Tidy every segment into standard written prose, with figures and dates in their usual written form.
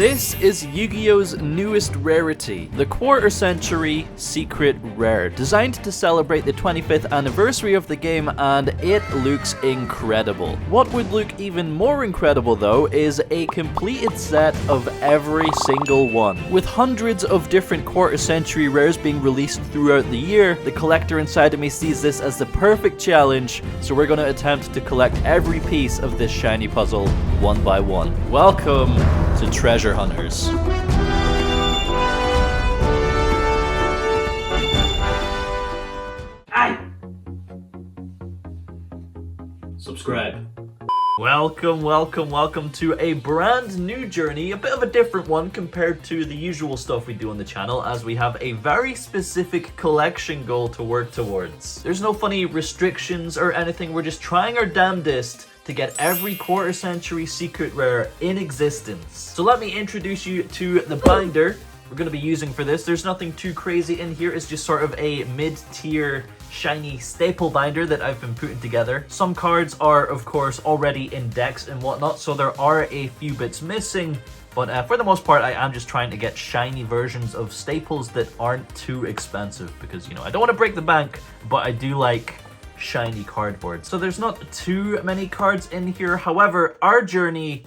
This is Yu-Gi-Oh's newest rarity, the Quarter Century Secret Rare, designed to celebrate the 25th anniversary of the game, and it looks incredible. What would look even more incredible though is a completed set of every single one. With hundreds of different Quarter Century rares being released throughout the year, the collector inside of me sees this as the perfect challenge, so we're going to attempt to collect every piece of this shiny puzzle one by one. Welcome to Treasure Hunters. Aye. Subscribe. Welcome to a brand new journey, a bit of a different one compared to the usual stuff we do on the channel, as we have a very specific collection goal to work towards. There's no funny restrictions or anything, we're just trying our damnedest to get every Quarter Century Secret Rare in existence. So let me introduce you to the binder we're going to be using for this. There's nothing too crazy in here, it's just sort of a mid-tier shiny staple binder that I've been putting together. Some cards are of course already in decks and whatnot, so there are a few bits missing, but for the most part I am just trying to get shiny versions of staples that aren't too expensive, because you know, I don't want to break the bank, but I do like shiny cardboard. So there's not too many cards in here. However, our journey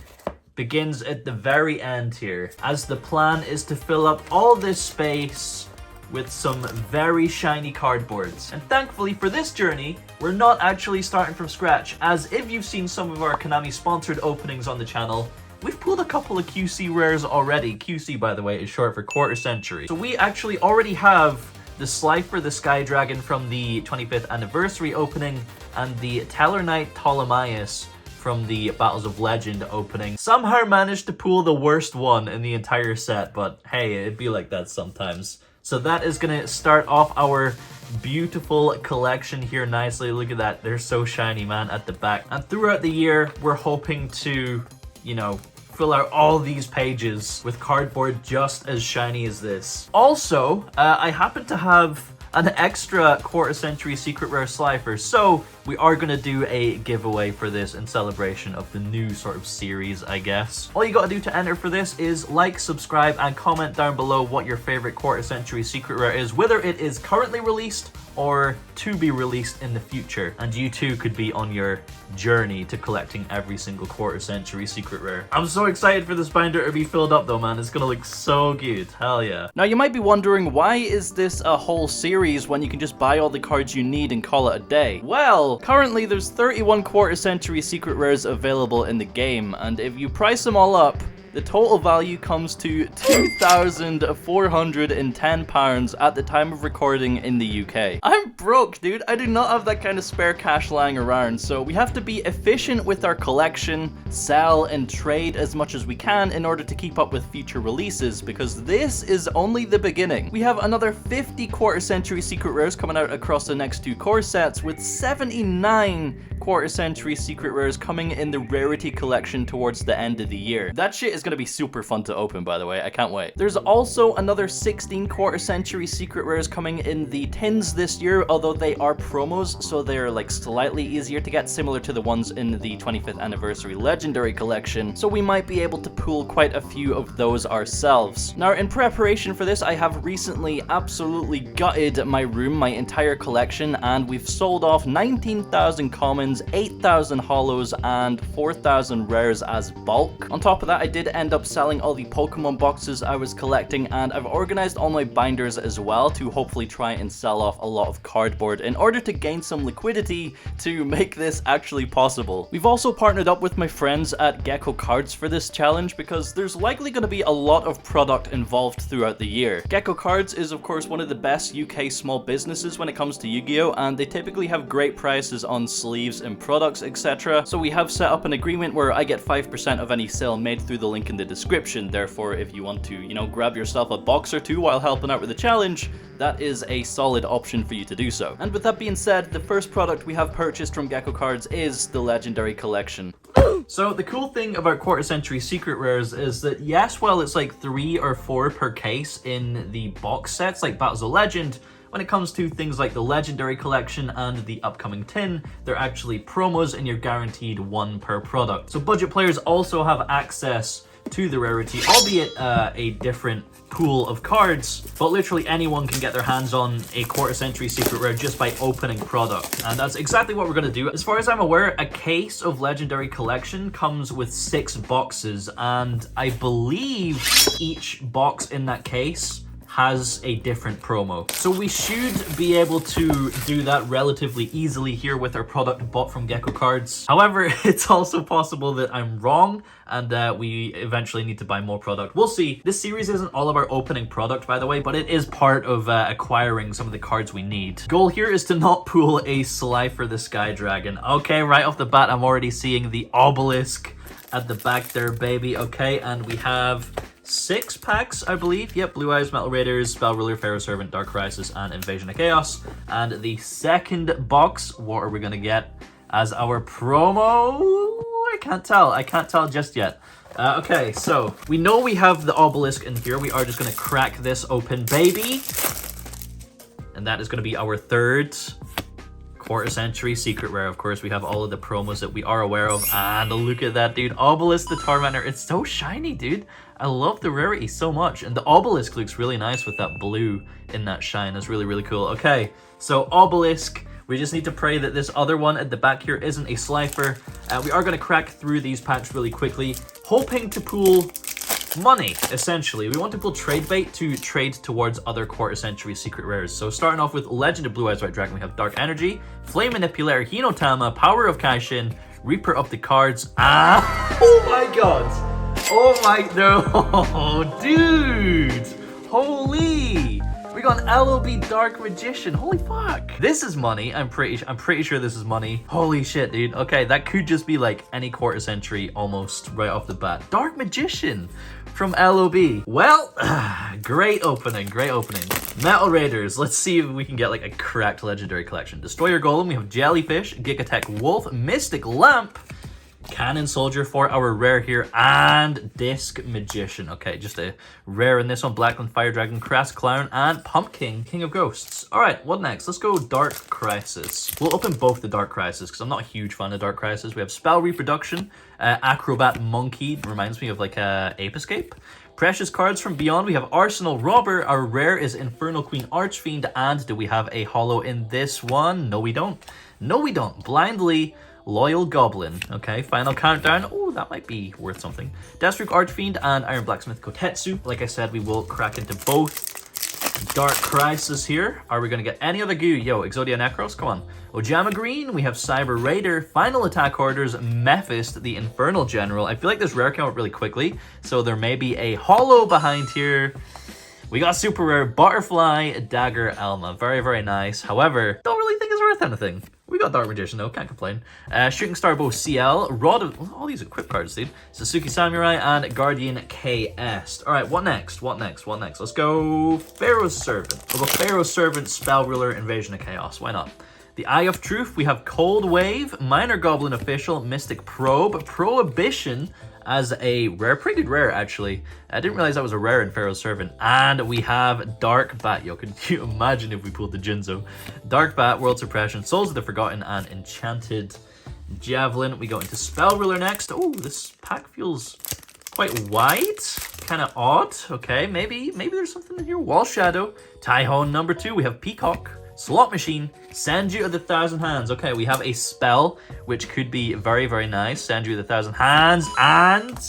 begins at the very end here, as the plan is to fill up all this space with some very shiny cardboards. And thankfully for this journey, we're not actually starting from scratch, as if you've seen some of our Konami sponsored openings on the channel, we've pulled a couple of QC rares already. QC, by the way, is short for Quarter Century. So we actually already have the Slifer, the Sky Dragon from the 25th anniversary opening, and the Tellarknight Ptolemaeus from the Battles of Legend opening. Somehow managed to pull the worst one in the entire set, but hey, it'd be like that sometimes. So that is gonna start off our beautiful collection here nicely. Look at that, they're so shiny, man, at the back. And throughout the year, we're hoping to, you know, fill out all these pages with cardboard just as shiny as this. Also, I happen to have an extra Quarter Century Secret Rare Slifer, so we are going to do a giveaway for this in celebration of the new sort of series, I guess. All you got to do to enter for this is like, subscribe, and comment down below what your favorite Quarter Century Secret Rare is, whether it is currently released or to be released in the future, and you too could be on your journey to collecting every single Quarter Century Secret Rare. I'm so excited for this binder to be filled up though, man. It's gonna look so good. Hell yeah. Now you might be wondering, why is this a whole series when you can just buy all the cards you need and call it a day? Well, currently there's 31 Quarter Century Secret Rares available in the game, and if you price them all up, the total value comes to £2,410 at the time of recording in the UK. I'm broke, dude. I do not have that kind of spare cash lying around, so we have to be efficient with our collection, sell and trade as much as we can in order to keep up with future releases, because this is only the beginning. We have another 50 Quarter Century Secret Rares coming out across the next two core sets, with 79 Quarter Century Secret Rares coming in the Rarity collection towards the end of the year. That shit is gonna be super fun to open, by the way. I can't wait. There's also another 16 Quarter Century Secret Rares coming in the tins this year, although they are promos, so they're like slightly easier to get, similar to the ones in the 25th anniversary Legendary collection, so we might be able to pull quite a few of those ourselves. Now, in preparation for this, I have recently absolutely gutted my room, my entire collection, and we've sold off 19,000 commons, 8,000 holos, and 4,000 rares as bulk. On top of that, I did end up selling all the Pokemon boxes I was collecting, and I've organized all my binders as well to hopefully try and sell off a lot of cardboard in order to gain some liquidity to make this actually possible. We've also partnered up with my friends at RevzCards for this challenge, because there's likely going to be a lot of product involved throughout the year. RevzCards is of course one of the best UK small businesses when it comes to Yu-Gi-Oh, and they typically have great prices on sleeves and products, etc. So we have set up an agreement where I get 5% of any sale made through the link in the description. Therefore, if you want to, you know, grab yourself a box or two while helping out with the challenge, that is a solid option for you to do so. And with that being said, the first product we have purchased from RevzCards is the Legendary Collection. So the cool thing about Quarter Century Secret Rares is that, yes, well, it's like 3 or 4 per case in the box sets like Battles of Legend, when it comes to things like the Legendary Collection and the upcoming tin, they're actually promos and you're guaranteed 1 per product. So budget players also have access to the rarity, albeit a different pool of cards, but literally anyone can get their hands on a quarter century secret rare just by opening product, and that's exactly what we're going to do. As far as I'm aware, a case of legendary collection comes with 6 boxes, and I believe each box in that case has a different promo. So we should be able to do that relatively easily here with our product bought from Gecko Cards. However, it's also possible that I'm wrong and that we eventually need to buy more product. We'll see. This series isn't all about opening product, by the way, but it is part of acquiring some of the cards we need. Goal here is to not pull a Slifer the Sky Dragon. Okay, right off the bat, I'm already seeing the obelisk at the back there, baby. Okay, and we have 6 packs, I believe. Yep, Blue Eyes, Metal Raiders, Spell Ruler, Pharaoh Servant, Dark Crisis, and Invasion of Chaos. And the second box, what are we gonna get as our promo? I can't tell just yet. Okay, so we know we have the obelisk in here. We are just gonna crack this open, baby. And that is gonna be our third quarter century secret rare. Of course, we have all of the promos that we are aware of, and look at that, dude. Obelisk the Tormentor. It's so shiny, dude. I love the rarity so much, and the obelisk looks really nice with that blue in that shine. It's really, really cool. Okay, so obelisk. We just need to pray that this other one at the back here isn't a Slifer. We are going to crack through these packs really quickly, hoping to pull money, essentially. We want to pull trade bait to trade towards other quarter century secret rares. So starting off with Legend of Blue Eyes White Dragon, we have Dark Energy, Flame Manipulator, Hinotama, Power of Kaishin, Reaper of the Cards. Oh my god! Oh my, no, dude! Holy! We got an LOB Dark Magician. Holy fuck. This is money. I'm pretty sure this is money. Holy shit, dude. Okay, that could just be like any quarter century almost right off the bat. Dark Magician from LOB. Well, great opening, great opening. Metal Raiders. Let's see if we can get like a cracked legendary collection. Destroyer Golem. We have Jellyfish, Gigatech Wolf, Mystic Lamp, Cannon Soldier for our rare here, and Disc Magician. Okay, just a rare in this one. Blackland Fire Dragon, Crass Clown, and Pumpkin, King of Ghosts. All right, what next? Let's go Dark Crisis. We'll open both the Dark Crisis because I'm not a huge fan of Dark Crisis. We have Spell Reproduction, Acrobat Monkey, reminds me of like Ape Escape. Precious Cards from Beyond. We have Arsenal Robber. Our rare is Infernal Queen Archfiend. And do we have a holo in this one? No, we don't. No, we don't. Blindly Loyal Goblin. Okay, final countdown. Oh, that might be worth something. Deathstroke Archfiend and Iron Blacksmith Kotetsu. Like I said, we will crack into both. Dark Crisis here. Are we going to get any other goo? Yo, Exodia Necros, come on. Ojama Green, we have Cyber Raider, Final Attack Orders, Mephist, the Infernal General. I feel like this rare came out really quickly, so there may be a holo behind here. We got super rare Butterfly, Dagger, Alma. Very, very nice. However, don't really think it's worth anything. We got Dark Magician though, can't complain. Shooting Star Bow CL, Rod of... all these equip cards, dude. Suzuki Samurai and Guardian KS. Alright, what next? What next? What next? Let's go Pharaoh's Servant. We'll go Pharaoh's Servant, Spell Ruler, Invasion of Chaos. Why not? The Eye of Truth, we have Cold Wave, Minor Goblin Official, Mystic Probe, Prohibition as a rare, pretty good rare actually. I didn't realize that was a rare in Pharaoh's Servant. And we have Dark Bat. Yo, could you imagine if we pulled the Jinzo? Dark Bat, World Suppression, Souls of the Forgotten, and Enchanted Javelin. We go into Spell Ruler next. Oh, this pack feels quite wide, kind of odd. Okay, maybe there's something in here. Wall Shadow, Tyhone number 2. We have Peacock, Slot Machine, Sanju of the Thousand Hands. Okay, we have a spell, which could be very, very nice. Sanju of the Thousand Hands, and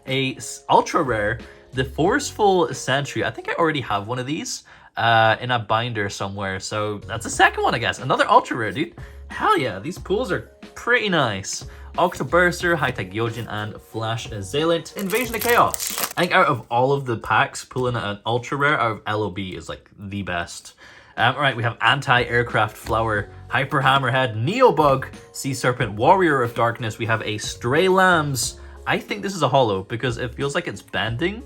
a ultra rare, the Forceful Sentry. I think I already have one of these in a binder somewhere. So that's the second one, I guess. Another ultra rare, dude. Hell yeah, these pools are pretty nice. Octoburster, High-Tech Yojin, and Flash Assailant. Invasion of Chaos. I think out of all of the packs, pulling an ultra rare out of LOB is like the best. Alright, we have Anti-Aircraft Flower, Hyper Hammerhead, Neobug, Sea Serpent, Warrior of Darkness. We have a Stray Lambs. I think this is a holo because it feels like it's bending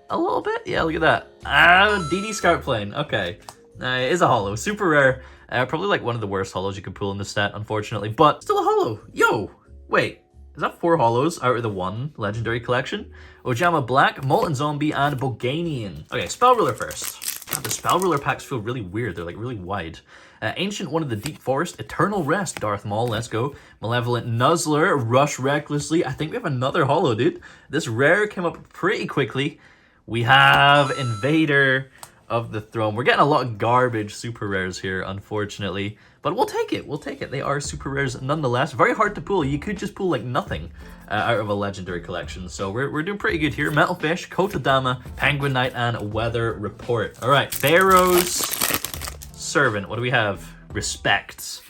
a little bit. Yeah, look at that. DD Scout Plane. Okay, it is a holo. Super rare. Probably like one of the worst holos you could pull in this set, unfortunately, but still a holo. Yo, wait. Is that 4 holos out of the 1 legendary collection? Ojama Black, Molten Zombie, and Boganian. Okay, Spell Ruler first. God, the spell ruler packs feel really weird. They're like really wide. Ancient One of the Deep Forest, Eternal Rest, Darth Maul, let's go. Malevolent Nuzzler, Rush Recklessly. I think we have another holo, dude. This rare came up pretty quickly. We have Invader of the Throne. We're getting a lot of garbage super rares here, unfortunately. But we'll take it. We'll take it. They are super rares nonetheless. Very hard to pull. You could just pull like nothing out of a legendary collection. So we're doing pretty good here. Metal Fish, Kotodama, Penguin Knight, and Weather Report. All right, Pharaoh's Servant. What do we have? Respect.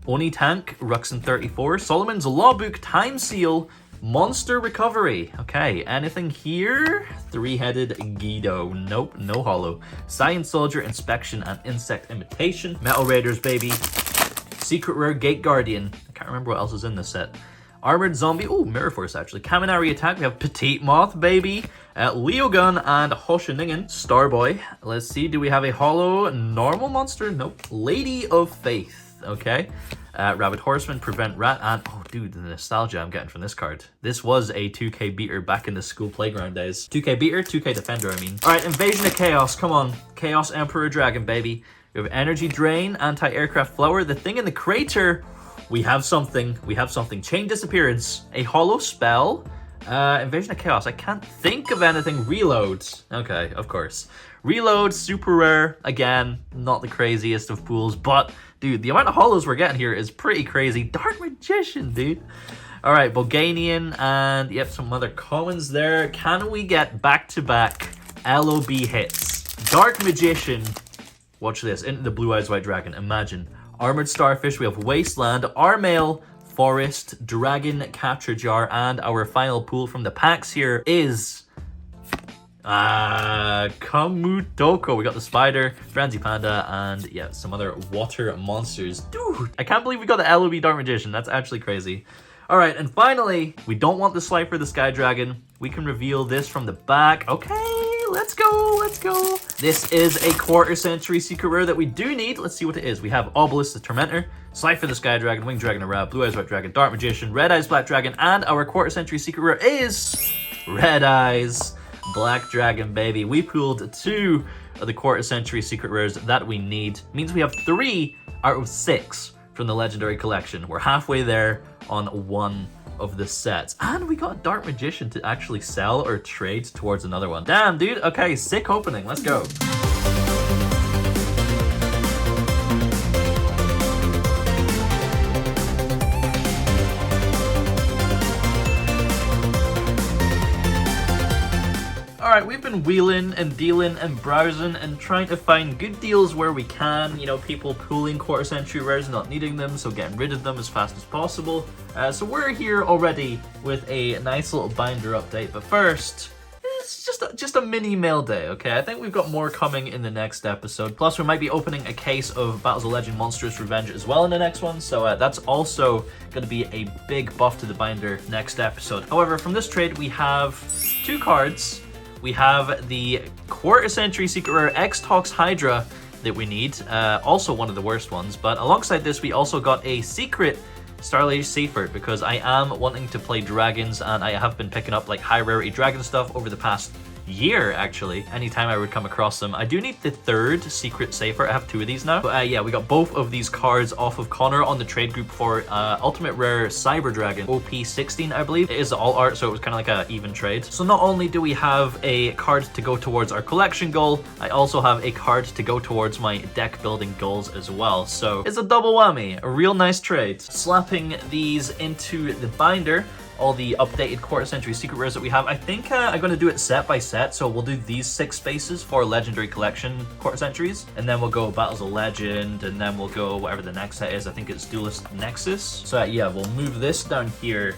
Oni Tank, Ruxin 34, Solomon's Lawbook, Time Seal, Monster Recovery. Okay, anything here? Three-headed Guido. Nope, no holo. Science Soldier, Inspection, and Insect Imitation. Metal Raiders, baby. Secret Rare Gate Guardian. I can't remember what else is in this set. Armored Zombie. Oh, Mirror Force, actually. Kaminari Attack. We have Petite Moth, baby. Leo Gun and Hoshiningen. Starboy. Let's see. Do we have a holo normal monster? Nope. Lady of Faith. Okay. Rabbit Horseman, Prevent Rat, and oh dude, the nostalgia I'm getting from this card. This was a 2K beater back in the school playground days. 2K beater, 2K defender, I mean. Alright, Invasion of Chaos, come on. Chaos Emperor Dragon, baby. We have Energy Drain, Anti-Aircraft Flower, The Thing in the Crater. We have something. We have something. Chain Disappearance, a holo spell. Invasion of Chaos. I can't think of anything. Reload. Okay, of course. Reload, super rare. Again, not the craziest of pools, but dude, the amount of holos we're getting here is pretty crazy. Dark Magician, dude. All right, Bulganian and yep, some other commons there. Can we get back-to-back LOB hits? Dark Magician. Watch this. Into the Blue Eyes White Dragon. Imagine. Armored Starfish. We have Wasteland, Armail, Forest, Dragon, Capture Jar, and our final pool from the packs here is Kamutoko. We got the Spider, Franzi Panda, and yeah, some other water monsters. Dude, I can't believe we got the LOB Dark Magician. That's actually crazy. All right, and finally, we don't want the Slifer, the Sky Dragon. We can reveal this from the back. Okay, let's go, let's go. This is a quarter century secret rare that we do need. Let's see what it is. We have Obelisk, the Tormentor, Slifer, the Sky Dragon, Winged Dragon, Arab, Blue Eyes White Dragon, Dark Magician, Red Eyes Black Dragon, and our quarter century secret rare is Red Eyes Black Dragon, baby. We pulled 2 of the quarter century secret rares that we need. Means we have 3 out of 6 from the legendary collection. We're halfway there on 1 of the sets. And we got a Dark Magician to actually sell or trade towards another one. Damn, dude. Okay, sick opening. Let's go. Alright, we've been wheeling and dealing and browsing and trying to find good deals where we can. You know, people pooling quarter century rares and not needing them, so getting rid of them as fast as possible. So we're here already with a nice little binder update, but first, it's just a mini mail day, okay? I think we've got more coming in the next episode. Plus, we might be opening a case of Battles of Legend Monstrous Revenge as well in the next one, so that's also going to be a big buff to the binder next episode. However, from this trade, we have 2 cards. We have the quarter century secret rare X-Tox Hydra that we need, also one of the worst ones, but alongside this we also got a secret Starlage Seafort because I am wanting to play dragons and I have been picking up like high rarity dragon stuff over the past year actually, anytime I would come across them. I do need the 3rd secret Seafort. I have 2 of these now, but yeah, we got both of these cards off of Connor on the trade group for ultimate rare Cyber Dragon OP16, I believe. It is all art, so it was kind of like a even trade. So not only do we have a card to go towards our collection goal, I also have a card to go towards my deck building goals as well, so it's a double whammy. A real nice trade. Slapping these into the binder, all the updated quarter century secret rares that we have. I think I'm going to do it set by set, so we'll do these 6 spaces for legendary collection quarter centuries, and then we'll go Battles of Legend, and then we'll go whatever the next set is. I think it's Duelist Nexus. So yeah, we'll move this down here,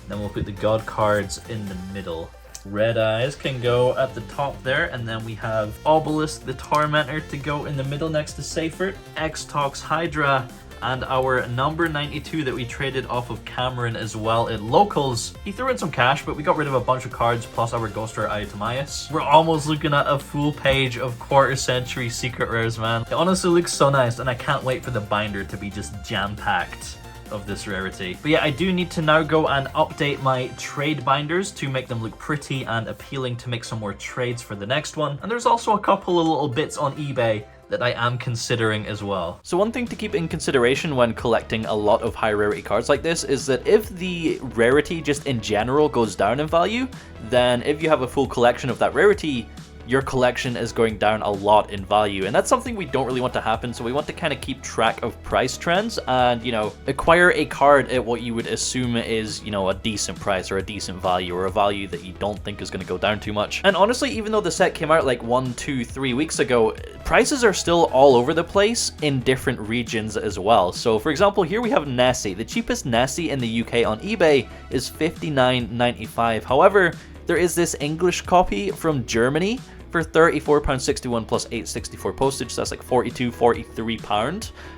then we'll put the God cards in the middle. Red Eyes can go at the top there, and then we have Obelisk the Tormentor to go in the middle next to Seifert, X-Tox Hydra, and our number 92 that we traded off of Cameron as well at locals. He threw in some cash, but we got rid of a bunch of cards plus our Ghost Rare Ayatamias. We're almost looking at a full page of quarter century secret rares, man. It honestly looks so nice, and I can't wait for the binder to be just jam-packed of this rarity. But yeah, I do need to now go and update my trade binders to make them look pretty and appealing to make some more trades for the next one. And there's also a couple of little bits on eBay that I am considering as well. So one thing to keep in consideration when collecting a lot of high rarity cards like this is that if the rarity just in general goes down in value, then if you have a full collection of that rarity, your collection is going down a lot in value, and that's something we don't really want to happen. So we want to kind of keep track of price trends and, you know, acquire a card at what you would assume is, you know, a decent price or a decent value or a value that you don't think is going to go down too much. And honestly, even though the set came out like 1, 2, 3 weeks ago, prices are still all over the place in different regions as well. So for example, here we have Nessie. The cheapest Nessie in the UK on eBay is $59.95. However, there is this English copy from Germany for £34.61 plus £8.64 postage, so that's like £43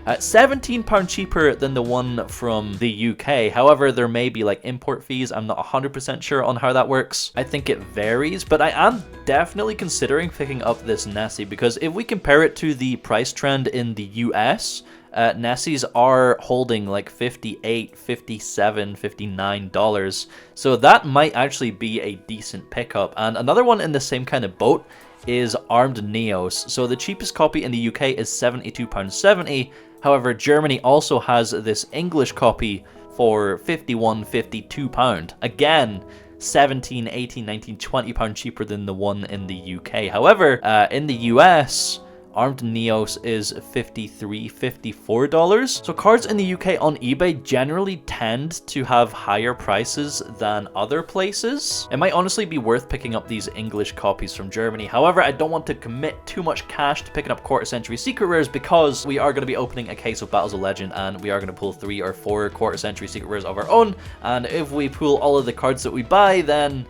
£17 cheaper than the one from the UK. However, there may be like import fees. I'm not 100% sure on how that works. I think it varies, but I am definitely considering picking up this Nessie because if we compare it to the price trend in the US, Nessies are holding like $58, $57, $59. So that might actually be a decent pickup. And another one in the same kind of boat is Armed Neos. So the cheapest copy in the UK is £72.70. However, Germany also has this English copy for £51, £52. Again, 17, 18, 19, £20 cheaper than the one in the UK. However, in the US, Armed Neos is $53, $54. So cards in the UK on eBay generally tend to have higher prices than other places. It might honestly be worth picking up these English copies from Germany. However, I don't want to commit too much cash to picking up quarter century secret rares because we are going to be opening a case of Battles of Legend and we are going to pull 3 or 4 quarter century secret rares of our own. And if we pull all of the cards that we buy, then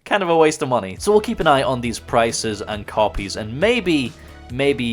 kind of a waste of money. So we'll keep an eye on these prices and copies, and maybe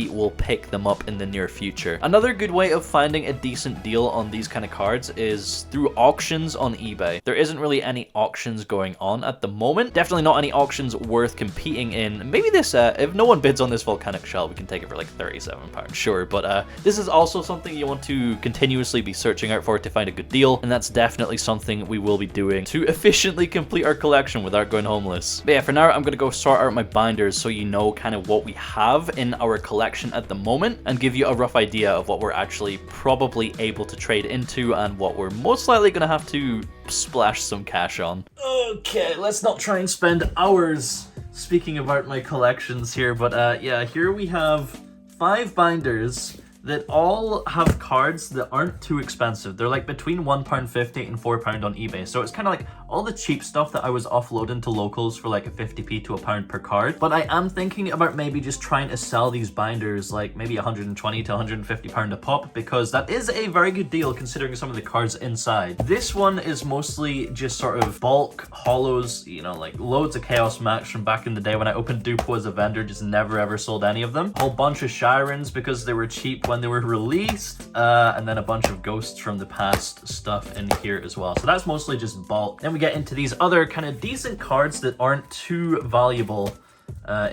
we'll pick them up in the near future. Another good way of finding a decent deal on these kind of cards is through auctions on eBay. There isn't really any auctions going on at the moment. Definitely not any auctions worth competing in. Maybe this, if no one bids on this volcanic shell, we can take it for like £37, sure. But this is also something you want to continuously be searching out for to find a good deal. And that's definitely something we will be doing to efficiently complete our collection without going homeless. But yeah, for now, I'm going to go sort out my binders so you know kind of what we have in our collection at the moment and give you a rough idea of what we're actually probably able to trade into and what we're most likely gonna have to splash some cash on. Okay, let's not try and spend hours speaking about my collections here, but yeah, here we have 5 binders that all have cards that aren't too expensive. They're like between £1.50 and £4 on eBay. So it's kind of like all the cheap stuff that I was offloading to locals for like a 50p to £1 per card. But I am thinking about maybe just trying to sell these binders like maybe £120 to £150 a pop, because that is a very good deal considering some of the cards inside. This one is mostly just sort of bulk holos, you know, like loads of Chaos Max from back in the day when I opened Dupo as a vendor, just never ever sold any of them. A whole bunch of Shirens because they were cheap when they were released, and then a bunch of ghosts from the past stuff in here as well. So that's mostly just bulk. Then we get into these other kind of decent cards that aren't too valuable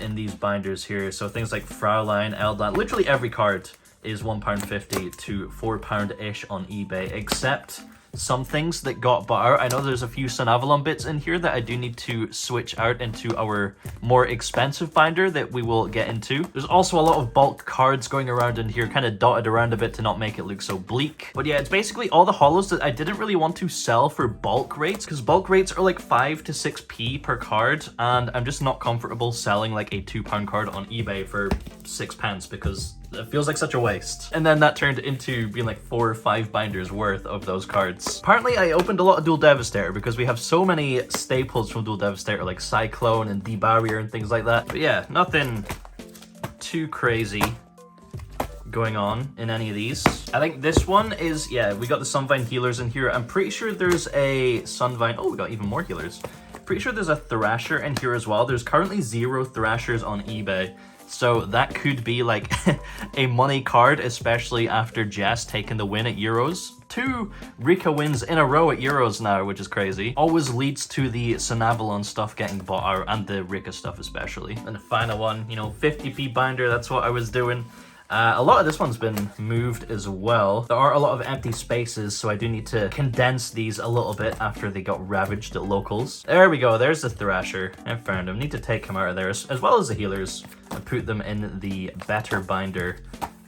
in these binders here. So things like Fraulein, Eldland, literally every card is £1.50 to £4-ish on eBay, except some things that got bought out. I know there's a few Sun Avalon bits in here that I do need to switch out into our more expensive binder that we will get into. There's also a lot of bulk cards going around in here, kind of dotted around a bit to not make it look so bleak. But yeah, it's basically all the holos that I didn't really want to sell for bulk rates, because bulk rates are like 5 to 6p per card, and I'm just not comfortable selling like a £2 card on eBay for 6p because it feels like such a waste. And then that turned into being like 4 or 5 binders worth of those cards. Apparently I opened a lot of Dual Devastator because we have so many staples from Dual Devastator like Cyclone and Debarrier and things like that. But yeah, nothing too crazy going on in any of these. I think this one is, yeah, we got the Sunvine healers in here. I'm pretty sure there's a Sunvine, oh, we got even more healers. Pretty sure there's a Thrasher in here as well. There's currently 0 Thrashers on eBay. So that could be like a money card, especially after Jess taking the win at Euros. 2 Rika wins in a row at Euros now, which is crazy. Always leads to the Sanavalon stuff getting bought out, and the Rika stuff especially. And the final one, you know, 50p binder, that's what I was doing. A lot of this one's been moved as well. There are a lot of empty spaces, so I do need to condense these a little bit after they got ravaged at locals. There we go, there's the Thrasher. I found him. Need to take him out of there, as well as the healers, and put them in the better binder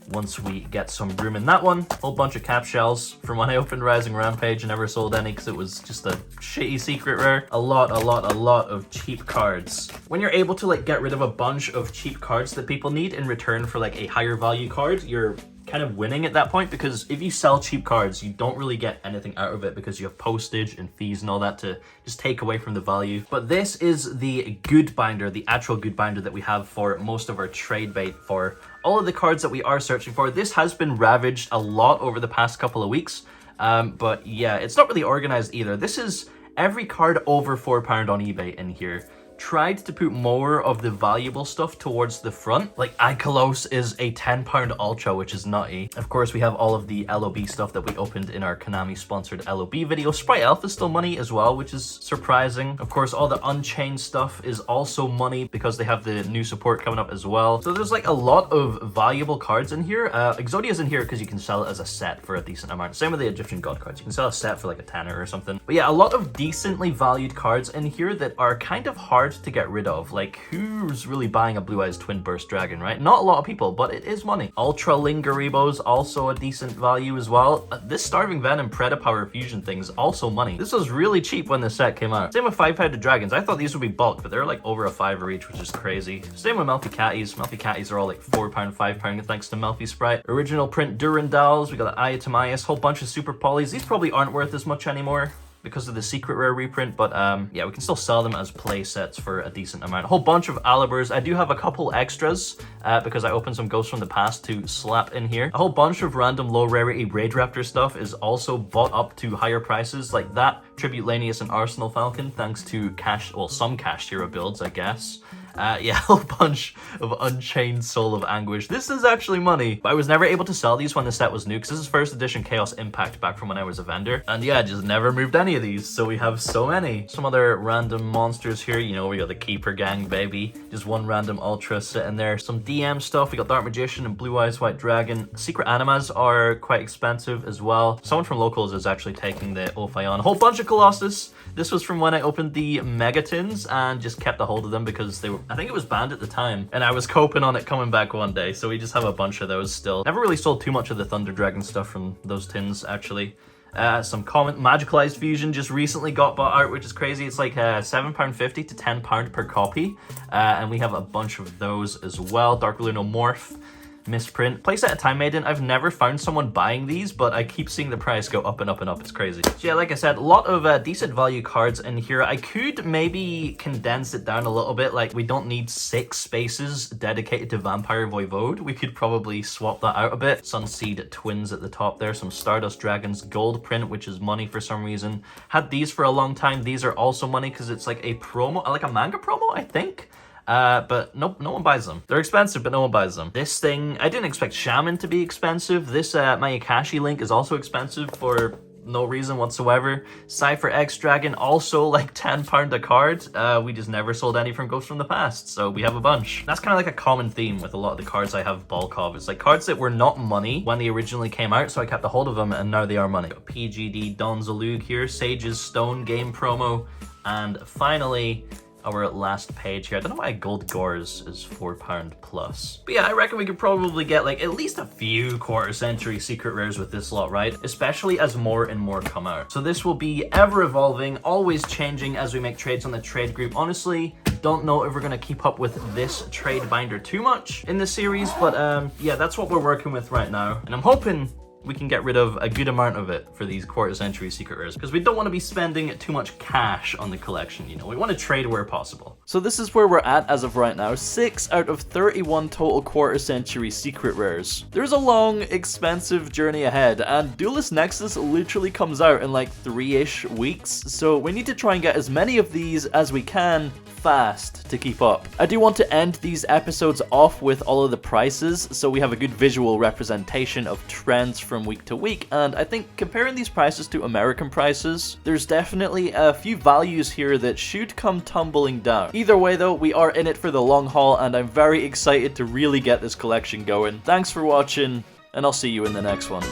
once we get some room in that one. Whole bunch of cap shells from when I opened Rising Rampage. I never sold any because it was just a shitty secret rare. A lot of cheap cards. When you're able to like get rid of a bunch of cheap cards that people need in return for like a higher value card, you're kind of winning at that point, because if you sell cheap cards, you don't really get anything out of it because you have postage and fees and all that to just take away from the value. But this is the good binder, the actual good binder that we have for most of our trade bait for all of the cards that we are searching for. This has been ravaged a lot over the past couple of weeks, but yeah, it's not really organized either. This is every card over £4 on eBay in here. Tried to put more of the valuable stuff towards the front. Like Ankylos is a £10 ultra, which is nutty. Of course, we have all of the LOB stuff that we opened in our Konami sponsored LOB video. Sprite Elf is still money as well, which is surprising. Of course, all the Unchained stuff is also money because they have the new support coming up as well. So there's like a lot of valuable cards in here. Exodia's in here because you can sell it as a set for a decent amount. Same with the Egyptian God cards. You can sell a set for like a tenner or something. But yeah, a lot of decently valued cards in here that are kind of hard to get rid of. Like, who's really buying a Blue Eyes Twin Burst Dragon, right? Not a lot of people, but it is money. Ultra Lingaribo's also a decent value as well. This Starving Venom Predapower fusion thing is also money. This was really cheap when the set came out. Same with 5-headed dragons. I thought these would be bulk, but they're like over a $5 each, which is crazy. Same with Melty Catties. Melty Catties are all like £4, £5 thanks to Melty Sprite. Original print Durandals. We got the Ayatamias, whole bunch of super polys. These probably aren't worth as much anymore because of the secret rare reprint, but yeah, we can still sell them as play sets for a decent amount. A whole bunch of Aliburs. I do have a couple extras because I opened some Ghosts from the Past to slap in here. A whole bunch of random low rarity Rage Raptor stuff is also bought up to higher prices, like that Tribute Lanius and Arsenal Falcon, thanks to cash, well, some cash hero builds, I guess. Yeah, a whole bunch of Unchained Soul of Anguish. This is actually money, but I was never able to sell these when the set was new because this is first edition Chaos Impact back from when I was a vendor. And yeah, I just never moved any of these, so we have so many. Some other random monsters here, you know, we got the Keeper Gang, baby. Just one random Ultra sitting there. Some DM stuff, we got Dark Magician and Blue Eyes White Dragon. Secret Animas are quite expensive as well. Someone from Locals is actually taking the Ophion. A whole bunch of Colossus. This was from when I opened the Megatins and just kept a hold of them because they were, I think it was banned at the time, and I was coping on it coming back one day, so we just have a bunch of those still. Never really sold too much of the Thunder Dragon stuff from those tins, actually. Some common Magicalized Fusion just recently got bought out, which is crazy. It's like £7.50 to £10 per copy, and we have a bunch of those as well. Dark Luno Morph. Misprint. Playset of Time Maiden. I've never found someone buying these, but I keep seeing the price go up and up and up. It's crazy. So yeah, like I said, a lot of decent value cards in here. I could maybe condense it down a little bit. Like, we don't need 6 spaces dedicated to Vampire Voivode. We could probably swap that out a bit. Sunseed Twins at the top there. Some Stardust Dragons gold print, which is money for some reason. Had these for a long time. These are also money because it's like a promo, like a manga promo, I think. But no one buys them. They're expensive, but no one buys them. This thing, I didn't expect Shaman to be expensive. This Mayakashi Link is also expensive for no reason whatsoever. Cypher X Dragon, also like £10 a card. We just never sold any from Ghosts from the Past, so we have a bunch. That's kind of like a common theme with a lot of the cards I have bulk of. It's like cards that were not money when they originally came out, so I kept a hold of them, and now they are money. Got PGD Don Zalug here, Sage's Stone game promo, and finally, our last page here. I don't know why Gold Gores is £4 plus. But yeah, I reckon we could probably get like at least a few quarter-century secret rares with this lot, right? Especially as more and more come out. So this will be ever evolving, always changing as we make trades on the trade group. Honestly, don't know if we're gonna keep up with this trade binder too much in the series, but yeah, that's what we're working with right now. And I'm hoping we can get rid of a good amount of it for these quarter-century secret rares, because we don't want to be spending too much cash on the collection, you know? We want to trade where possible. So this is where we're at as of right now. 6 out of 31 total quarter-century secret rares. There's a long, expensive journey ahead, and Duelist Nexus literally comes out in like 3-ish weeks, so we need to try and get as many of these as we can fast to keep up. I do want to end these episodes off with all of the prices, so we have a good visual representation of trends from week to week, and I think comparing these prices to American prices, there's definitely a few values here that should come tumbling down. Either way though, we are in it for the long haul, and I'm very excited to really get this collection going. Thanks for watching, and I'll see you in the next one.